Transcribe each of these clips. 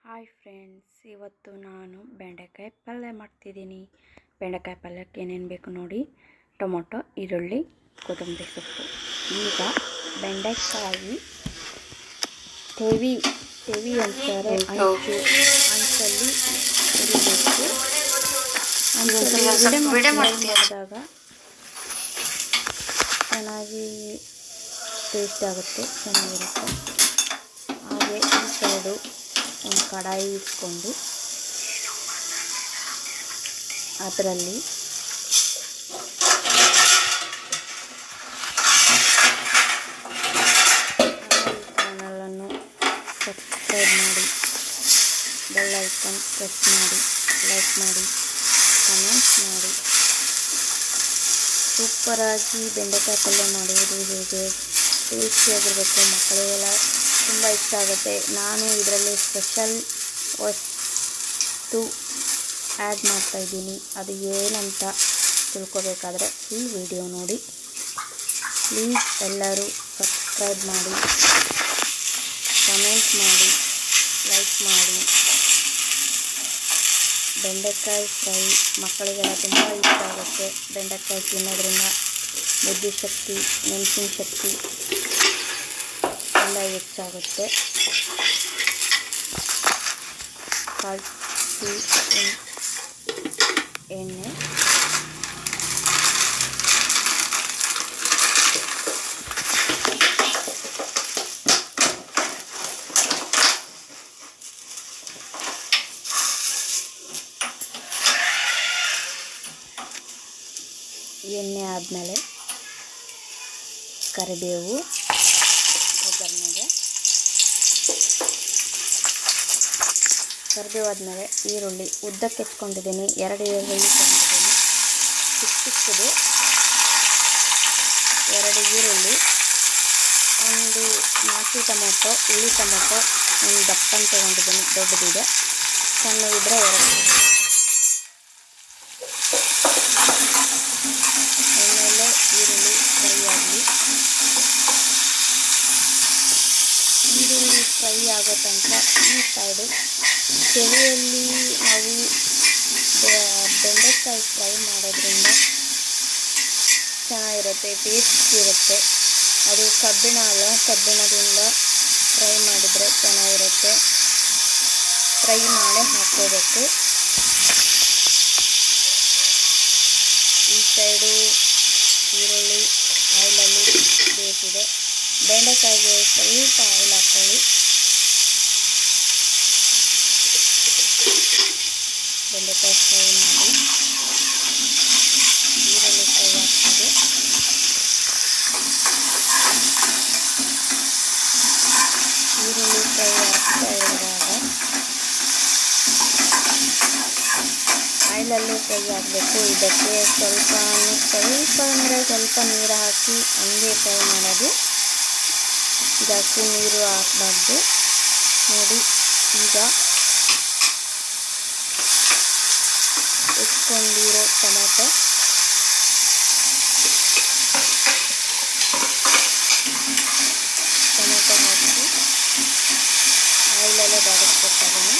Hi friends, ಇವತ್ತು ನಾನು ಬೆಂಡೆಕಾಯಿ ಪಲ್ಯ ಮಾಡ್ತಿದ್ದೀನಿ. ಬೆಂಡೆಕಾಯಿ ಪಲ್ಯಕ್ಕೆ ಏನೇನು ಬೇಕು ನೋಡಿ. ಟೊಮೊಟೊ, ಈರುಳ್ಳಿ, ಕೊತ್ತಂಬರಿ ಸೊಪ್ಪು. ಈಗ ಬೆಂಡೆಕಾಯಿ ತೆವಿ ಅಂತಾರೆ, ಅಂಚಲ್ಲಿ ಉರಿಬೇಕು. ಮಾಡಿದಾಗ ಚೆನ್ನಾಗಿ ಟೇಸ್ಟ್ ಆಗುತ್ತೆ, ಚೆನ್ನಾಗಿರುತ್ತೆ. ಹಾಗೆ ಈ ಸೈಡು ಒಂದು ಕಡಾಯಿ ಇಟ್ಕೊಂಡು ಅದರಲ್ಲಿ ಚಾನಲನ್ನು ಸಬ್ಸ್ಕ್ರೈಬ್ ಮಾಡಿ, ಬೆಲ್ ಐಕಾನ್ ಪ್ರೆಸ್ ಮಾಡಿ, ಲೈಕ್ ಮಾಡಿ, ಕಮೆಂಟ್ಸ್ ಮಾಡಿ. ಸೂಪರಾಗಿ ಬೆಂಡೆಕಾಯಿ ಪಲ್ಯ ಮಾಡುವುದು ಹೇಗೆ, ಟೇಸ್ಟಿಯಾಗಿರಬೇಕು, ಮಕ್ಕಳಿಗೆಲ್ಲ ತುಂಬ ಇಷ್ಟ ಆಗುತ್ತೆ. ನಾನು ಇದರಲ್ಲಿ ಸ್ಪೆಷಲ್ ವಸ್ತು ಆ್ಯಡ್ ಮಾಡ್ತಾಯಿದ್ದೀನಿ. ಅದು ಏನಂತ ತಿಳ್ಕೊಬೇಕಾದ್ರೆ ಈ ವಿಡಿಯೋ ನೋಡಿ. ಪ್ಲೀಸ್ ಎಲ್ಲರೂ ಸಬ್ಸ್ಕ್ರೈಬ್ ಮಾಡಿ, ಕಮೆಂಟ್ ಮಾಡಿ, ಲೈಕ್ ಮಾಡಿ. ಬೆಂಡೆಕಾಯಿ ಫ್ರೈ ಮಕ್ಕಳಿಗೆಲ್ಲ ತುಂಬ ಇಷ್ಟ ಆಗುತ್ತೆ. ಬೆಂಡೆಕಾಯಿ ತಿನ್ನೋದ್ರಿಂದ ಬುದ್ಧಿಶಕ್ತಿ, ನೆನಪಿನ ಶಕ್ತಿ ಎಲ್ಲ ಹೆಚ್ಚಾಗುತ್ತೆ. ಕಾಳು ಎಣ್ಣೆ, ಎಣ್ಣೆ ಆದಮೇಲೆ ಕರಿಬೇವು, ಒಗ್ಗರಣೆಗೆ ಕರಿಬೇವು ಆದಮೇಲೆ ಈರುಳ್ಳಿ ಉದ್ದಕ್ಕೆ ಹೆಚ್ಕೊಂಡಿದ್ದೀನಿ. 2 ಈರುಳ್ಳಿ ತೊಗೊಂಡಿದ್ದೀನಿ, ಚಿಕ್ಕದು 2 ಈರುಳ್ಳಿ, ಒಂದು ನಾಟಿ ಟೊಮೊಟೊ, ಹುಳಿ ಟೊಮೊಟೊ ಒಂದು ದಪ್ಪನ್ನು ತೊಗೊಂಡಿದ್ದೀನಿ, ದೊಡ್ಡದಿದೆ. ಸಣ್ಣವಿದ್ದರೆ 2. ಆಮೇಲೆ ಈರುಳ್ಳಿ ಫ್ರೈ ಆಗಲಿ. ಈರುಳ್ಳಿ ಫ್ರೈ ಆಗೋ ತನಕ ಈ ಸೈಡು ತೆವಿಯಲ್ಲಿ ನಾವು ಬೆಂಡೆಕಾಯಿ ಫ್ರೈ ಮಾಡೋದ್ರಿಂದ ಚೆನ್ನಾಗಿರುತ್ತೆ, ಟೇಸ್ಟ್ ಇರುತ್ತೆ. ಅದು ಕಬ್ಬಿಣದಿಂದ ಫ್ರೈ ಮಾಡಿದರೆ ಚೆನ್ನಾಗಿರುತ್ತೆ. ಫ್ರೈ ಮಾಡಿ ಹಾಕ್ಕೋಬೇಕು. ಈ ಸೈಡು ಈರುಳ್ಳಿ ಆಯಿಲಲ್ಲಿ ಬೇಕಿದೆ. ಬೆಂಡೆಕಾಯಿಗೆ ಸ್ವಲ್ಪ ಆಯಿಲ್ ಹಾಕ್ಕೊಳ್ಳಿ. ಬೆಂಡೆಕಾಯಿ ಫ್ರೈ ಮಾಡಿ, ಈರುಳ್ಳಿ ಫ್ರೈ ಆಗ್ತದೆ. ಈರುಳ್ಳಿ ಫ್ರೈ ಆಗ್ತಾ ಇರುವಾಗ ಆಯಿಲಲ್ಲಿ ಫ್ರೈ ಆಗಬೇಕು. ಇದಕ್ಕೆ ಸ್ವಲ್ಪ ಅಂದರೆ ಸ್ವಲ್ಪ ನೀರು ಹಾಕಿ ಹಂಗೆ ಫ್ರೈ ಮಾಡೋದು, ಜಾಸ್ತಿ ನೀರು ಹಾಕಬಾರ್ದು ನೋಡಿ. ಈಗ ಹೆಚ್ಕೊಂಡಿರೋ ಟೊಮೊಟೊ ಹಾಕಿ ಆಯಿಲಲ್ಲೇ ಬಾಡಿಸ್ಬೇಕಾದ್ರೆ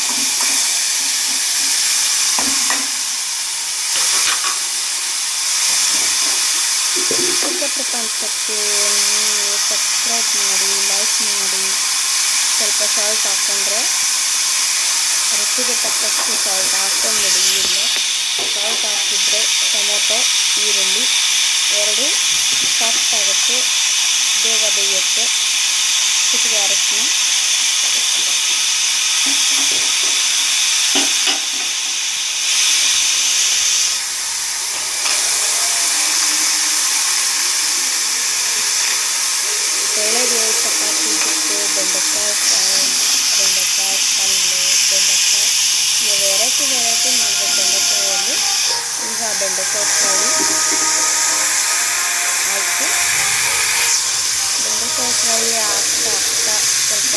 ಚಿಕ್ಕ ಪ್ರಪಂಚಕ್ಕೆ ನೀವು ಸಬ್ಸ್ಕ್ರೈಬ್ ಮಾಡಿ, ಲೈಕ್ ಮಾಡಿ. ಸ್ವಲ್ಪ ಸಾಲ್ಟ್ ಹಾಕ್ಕೊಂಡ್ರೆ ರುಚಿಗೆ ತಕ್ಕಷ್ಟು ಸಾಲ್ಟ್ ಹಾಕ್ಕೊಂಡ್ಬಿಡಿ. ಇಲ್ಲೇ ಸಾಲ್ಟ್ ಹಾಕಿದರೆ ಟೊಮೊಟೊ, ಈರುಳ್ಳಿ 2 ಸಾಫ್ಟ್ ಆಗುತ್ತೆ, ಬೇಗ ಬೇಯುತ್ತೆ. ಚಿಟಿಕೆ ಅರಶಿನ, ಬೆಳಗ್ಗೆ ಚಪಾತಿ ಜೊತೆ ಬೆಂಡೆಕಾಯಿ ಫ್ರೈ, ಬೆಂಡೆಕಾಯಿ ಪಲ್ಯ, ಬೆಂಡೆಕಾಯಿ ವೆರೈಟಿ ಮಾಡಬೇಕು ಬೆಂಡೆಕಾಯಲ್ಲಿ. ಈಗ ಬೆಂಡೆಕಾಯಿ ಫ್ರೈ ಆಯಿತು. ಬೆಂಡೆಕಾಯಿ ಫ್ರೈ ಆಗ್ತಾ ಸ್ವಲ್ಪ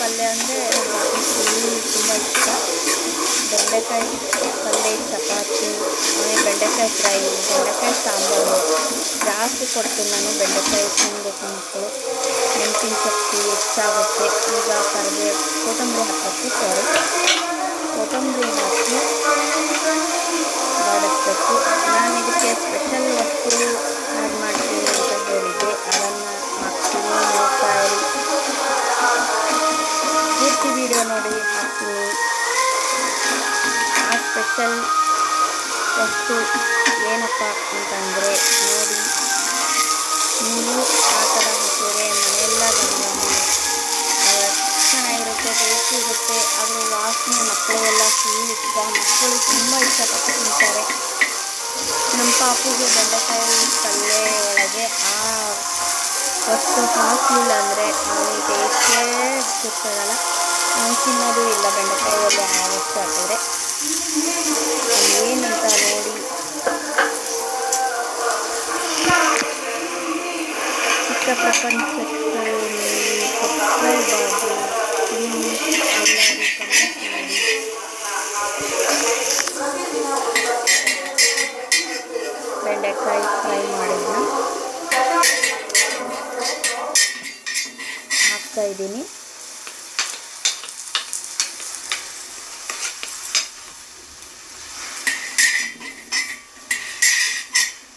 ಪಲ್ಯ ಅಂದರೆ ತುಂಬ ಇಷ್ಟ. ಬೆಂಡೆಕಾಯಿ ಪಲ್ಯ, ಚಪಾತಿ, ಆಮೇಲೆ ಬೆಂಡೆಕಾಯಿ ಫ್ರೈ, ಬೆಂಡೆಕಾಯಿ ಸಾಂಬಾರು ಜಾಸ್ತಿ ಕೊಡ್ತೀನಿ ನಾನು. ಬೆಂಡೆಕಾಯಿ ತಿನ್ನಬೇಕು ಮಕ್ಕಳು, ನೆನಪಿನ ಶಕ್ತಿ ಹೆಚ್ಚಾಗುತ್ತೆ. ಈಗ ಕೊತ್ತಂಬರಿ ಹಾಕಿ ಬಾಡಿಸ್ಬೇಕು. ನಾನು ಇದಕ್ಕೆ ಸ್ಪೆಷಲ್ ವಸ್ತು ಆ್ಯಡ್ ಮಾಡ್ತೀನಿ ಅಂತ ಹೇಳಿದ್ದೆ, ಅದನ್ನು ಹಾಕ್ತೀನಿ. ನೋಡ್ತಾ ಇರಿ, ಪೂರ್ತಿ ವಿಡಿಯೋ ನೋಡಿ ಹಾಕ್ತೀನಿ. ಆ ಸ್ಪೆಷಲ್ ವಸ್ತು ಏನಪ್ಪ ಅಂತಂದರೆ ನೋಡಿ, ನೀವು ಆ ಥರ ಹಾಕಿದರೆ ಮನೆಯೆಲ್ಲ ಚೆನ್ನಾಗಿರುತ್ತೆ, ಟೇಸ್ಟಿ ಇರುತ್ತೆ. ಅದರ ವಾಸನೆ ಮಕ್ಕಳಿಗೆಲ್ಲ ಫುಲ್ ಇಷ್ಟ. ಮಕ್ಕಳು ತುಂಬ ಇಷ್ಟಪಟ್ಟು ತಿಂತಾರೆ. ನಮ್ಮ ಪಾಪುಗೆ ಬೆಂಡೆಕಾಯಿ ಪಲ್ಯ ಒಳಗೆ ಆ ವಸ್ತು ಹಾಕಲಿಲ್ಲ ಅಂದರೆ ಅವನಿಗೆ ಟೇಸ್ಟೇ ಗೊತ್ತಾಗಲ್ಲ, ಅವನು ತಿನ್ನೋದು ಇಲ್ಲ. ಬೆಂಡೆಕಾಯಲ್ಲಿ ಆ ವಸ್ತು ಹಾಕಿದ್ರೆ ಏನಂತ ನೋಡಿ. ಚಿಕ್ಕ ಪ್ರಪಂಚಕ್ಕೆ ಸಬ್ಸ್ಕ್ರೈಬ್ ಆಗಿ ಎಲ್ಲರೂ ಕಮೆಂಟ್ ಮಾಡಿ. ಬೆಂಡೆಕಾಯಿ ಫ್ರೈ ಮಾಡಿದ್ನ ಹಾಕ್ತಾಯಿದ್ದೀನಿ.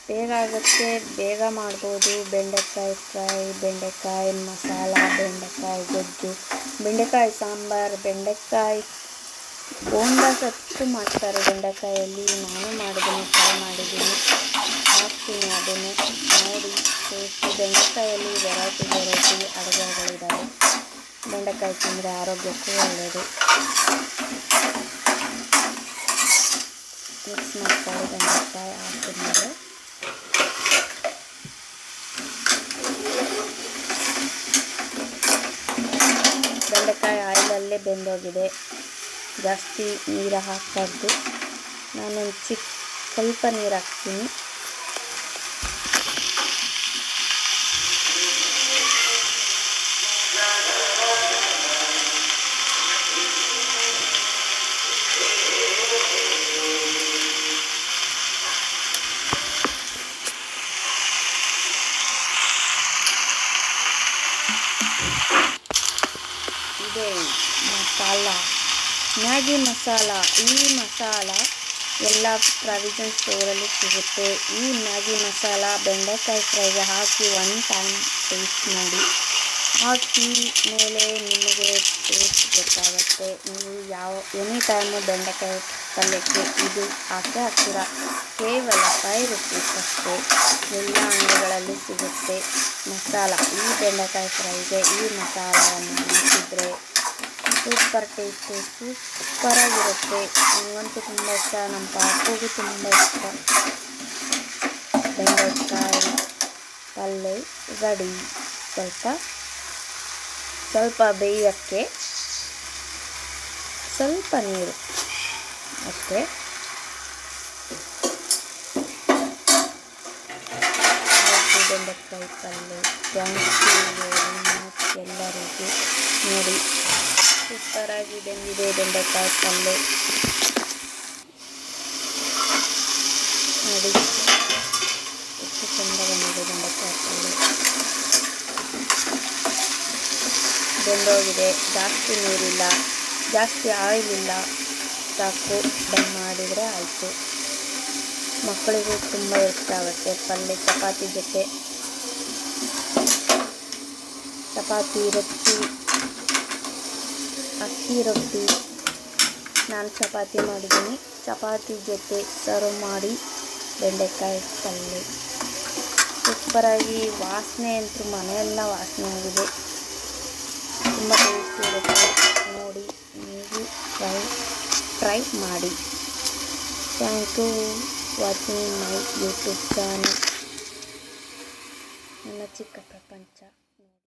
ಬೇಗ ಆಗುತ್ತೆ, ಬೇಗ ಮಾಡ್ಬೋದು. ಬೆಂಡೆಕಾಯಿ ಫ್ರೈ, ಬೆಂಡೆಕಾಯಿ ಮಸಾಲ, ಬೆಂಡೆಕಾಯಿ ಗೊಜ್ಜು, ಬೆಂಡೆಕಾಯಿ ಸಾಂಬಾರು, ಬೆಂಡೆಕಾಯಿ ಬೋಂಡ ಸತ್ತು ಮಾಡ್ತಾರೆ ಬೆಂಡೆಕಾಯಲ್ಲಿ. ನಾನು ಮಾಡಿದ್ದೀನಿ, ಟ್ರೈ ಮಾಡಿದ್ದೀನಿ, ಹಾಕ್ತೀನಿ ಅದನ್ನು ನೋಡಿ ಟೇಸ್ಟಿ. ಬೆಂಡೆಕಾಯಲ್ಲಿ ವೆರೈಟಿ ಅಡುಗೆಗಳಿದ್ದಾವೆ. ಬೆಂಡೆಕಾಯಿ ತಿಂದರೆ ಆರೋಗ್ಯಕ್ಕೂ ಒಳ್ಳೆಯದು. ಮಿಕ್ಸ್ ಮಾಡ್ಕೊಳ್ಳಿ. ಬೆಂಡೆಕಾಯಿ ಹಾಕಿದ್ಮೇಲೆ ಬೆಂಡೆಕಾಯಿ ಆಯಿಲಲ್ಲೇ ಬೆಂದೋಗಿದೆ, ಜಾಸ್ತಿ ನೀರು ಹಾಕಬಾರ್ದು. ನಾನೊಂದು ಸ್ವಲ್ಪ ನೀರು ಹಾಕ್ತೀನಿ. ಇದೆ ಮಸಾಲ, ಮ್ಯಾಗಿ ಮಸಾಲ. ಈ ಮಸಾಲ ಎಲ್ಲ ಪ್ರಾವಿಷನ್ ಸ್ಟೋರಲ್ಲಿ ಸಿಗುತ್ತೆ. ಈ ಮ್ಯಾಗಿ ಮಸಾಲ ಬೆಂಡೆಕಾಯಿ ಫ್ರೈಗೆ ಹಾಕಿ ಒನ್ ಟೈಮ್ ಟೇಸ್ಟ್ ಮಾಡಿ. ಹಾಕಿ ಮೇಲೆ ನಿಮಗೆ ಟೇಸ್ಟ್ ಗೊತ್ತಾಗುತ್ತೆ. ನೀವು ಎನಿ ಟೈಮು ಬೆಂಡೆಕಾಯಿ ಪಲ್ಯಕ್ಕೆ ಇದು ಹಾಕ್ತೀರ. ಕೇವಲ 5 ರೂಪೀಸ್ ಅಷ್ಟೇ. ಎಲ್ಲ ಅಂಗಡಿಗಳಲ್ಲಿ ಸಿಗುತ್ತೆ ಮಸಾಲ. ಈ ಬೆಂಡೆಕಾಯಿ ಫ್ರೈಗೆ ಈ ಮಸಾಲವನ್ನು ಹಾಕಿದರೆ ಸೂಪರ್ ಟೇಸ್ಟು, ಸೂಪರಾಗಿರುತ್ತೆ. ನನಗಂತೂ ತುಂಬ ಇಷ್ಟ, ನಮ್ಮ ಪಾಪುಗೂ ತುಂಬ ಇಷ್ಟ. ಬೆಂಡೆಕಾಯಿ ಪಲ್ಯ ರೆಡಿ. ಸ್ವಲ್ಪ ಬೇಯೋಕ್ಕೆ ಸ್ವಲ್ಪ ನೀರು ಅಷ್ಟೇ. ಬೆಂಡೆಕಾಯಿ ಪಲ್ಯ ಎಲ್ಲರಿಗೂ ನೋಡಿ ಸೂಪರಾಗಿ ಬೆಂದಿದೆ ಬೆಂಡೆಕಾಯಿ ಪಲ್ಯ ನೋಡಿ ಎಷ್ಟು ಚೆಂದ ಬಂದಿದೆ ಬೆಂಡೆಕಾಯಿ ಪಲ್ಯ. ಬೆಂದೋಗಿದೆ, ಜಾಸ್ತಿ ನೀರಿಲ್ಲ, ಜಾಸ್ತಿ ಆಯಿಲ್ ಇಲ್ಲ, ಸಾಕು ದಮ್ ಮಾಡಿದರೆ ಆಯಿತು. ಮಕ್ಕಳಿಗೂ ತುಂಬ ಇಷ್ಟ ಆಗುತ್ತೆ ಪಲ್ಯ. ಚಪಾತಿ ಜೊತೆ, ಚಪಾತಿ ರೊಟ್ಟಿ, ಅಕ್ಕಿ ರೊಟ್ಟಿ, ನಾನು ಚಪಾತಿ ಮಾಡಿದ್ದೀನಿ. ಚಪಾತಿ ಜೊತೆ ಸರ್ವ್ ಮಾಡಿ ಬೆಂಡೆಕಾಯಿ ಪಲ್ಯ ಸೂಪರಾಗಿ. ವಾಸನೆ ಅಂತೂ ಮನೆಯೆಲ್ಲ ವಾಸನೆ ಆಗಿದೆ, ತುಂಬ ಟೇಸ್ಟಿ ಇರುತ್ತೆ. ನೋಡಿ ನೀವು ಟ್ರೈ ಮಾಡಿ. Thank you watching my YouTube channel, ನನ್ನ ಚಿಕ್ಕ ಪ್ರಪಂಚ.